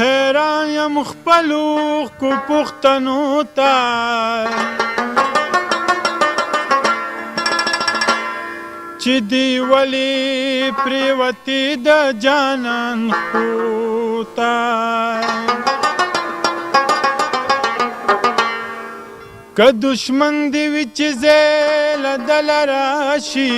حیران یم خپلو کو پښتنو ته چې دی ولې پرېوتې د جانان خو ته که دشمن دې وي چې ځای له دله راشي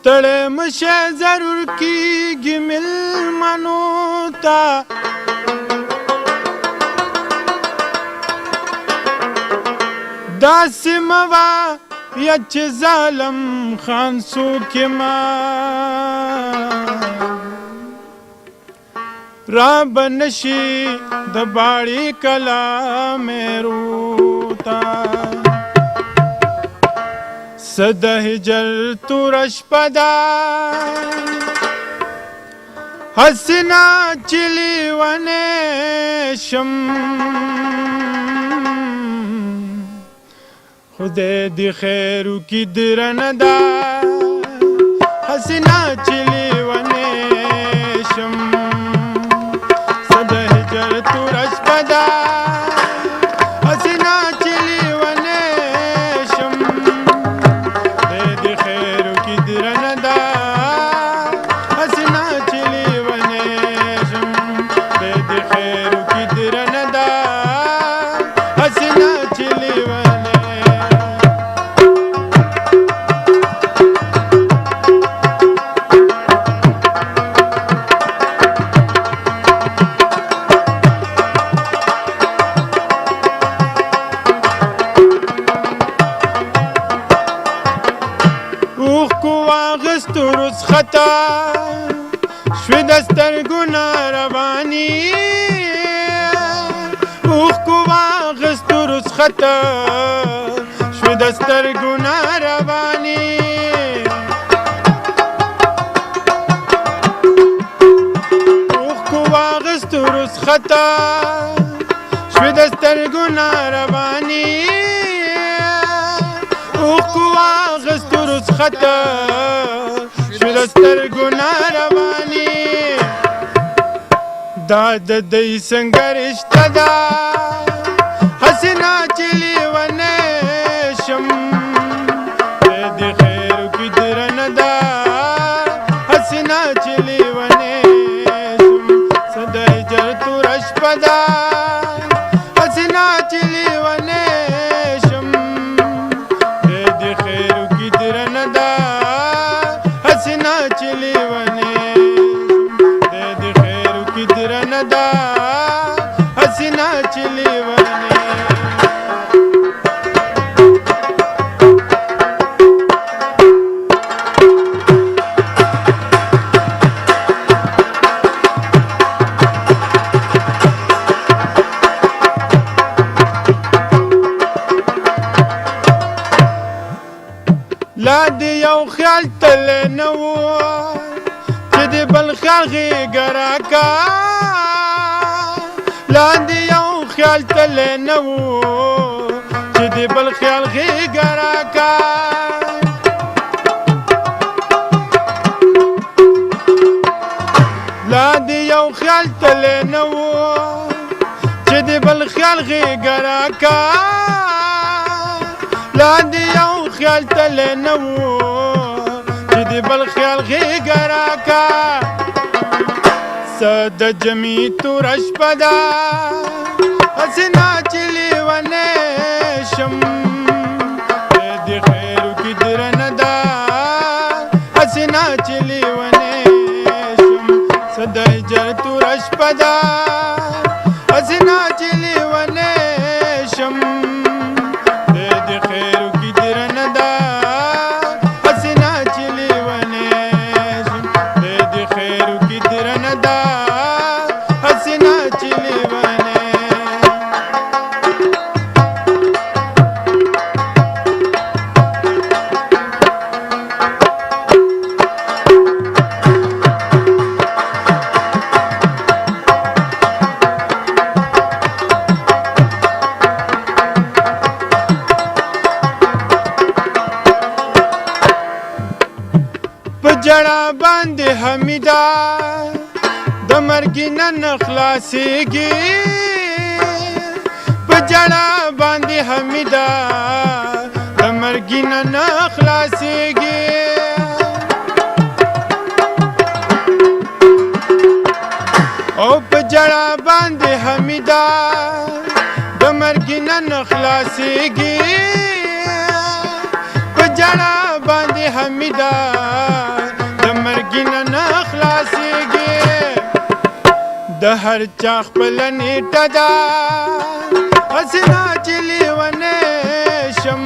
ستړی مشه ضرور کېږي مېلمنو ته داسې مه وایه چې ظالم خان څوک یمه را به نشي د باړې کلا مېرو ته څه د هجر توره شپه ده هسې نه چې لیونی شم خدای دې خیر وکړي درنه ده هسې نه چې لیونی شم څه د هجر توره شپه ده هسې نه چې لیونی شم خدای دې خیر وکړي درنه ده هسې نه چې لیونی شم خدای دې خیر وکړي درنه ده هسې نه چې لیونی خطا شوی د سترګو نه رواني اوښکو واخیستو رخصته شوی د سترګو نه رواني اوښکو واخیستو رخصته شوی د سترګو نه رواني اوښکو واخیستو رخصته د سترګو نه رواني دا د دوی څنګه رشته ده هسې نه چې لیونی شم خدای دې خیر وکړي درنه ده هسې نه چې لیونی شم څه د هجر توره شپه ده هسې نه چې لیونی شم خدای دې خیر وکړي درنه ده هسې نه چې لیونی خدای دې خیر وکړي درنه ده هسې نه چې لیونی لا دې یو خیال تللی نه و چې د بل خیال غېږه راکا لا دې یو خیال تللی نه و چې د بل خیال غېږه راکا لا دې یو خیال تللی نه و چې د بل خیال غېږه راکا لا دې یو خیال تللی نه و چې د بل خیال غېږه راکا څه د جمعې توره شپه ده هسې نه چې لیونی شم خدای دې خیر وکړي درنه ده هسې نه چې لیونی شم څه د هجر توره شپه ده هسې نه چې لیونی شم خدای دې خیر وکړي درنه ده هسې نه چې لیونی شم خدای دې خیر وکړي درنه ده هسې نه چې لیونی باندې حمیدا د مرګي نن خلاصېږي په جړا باندې حمیدا د مرګي نن خلاصېږي او په جړا باندې حمیدا د مرګي نن خلاصېږي په جړا باندې حمیدا د مرګي نن خلاصېږي د هر چا خپله نیټه ده هسې نه چې لیونی شم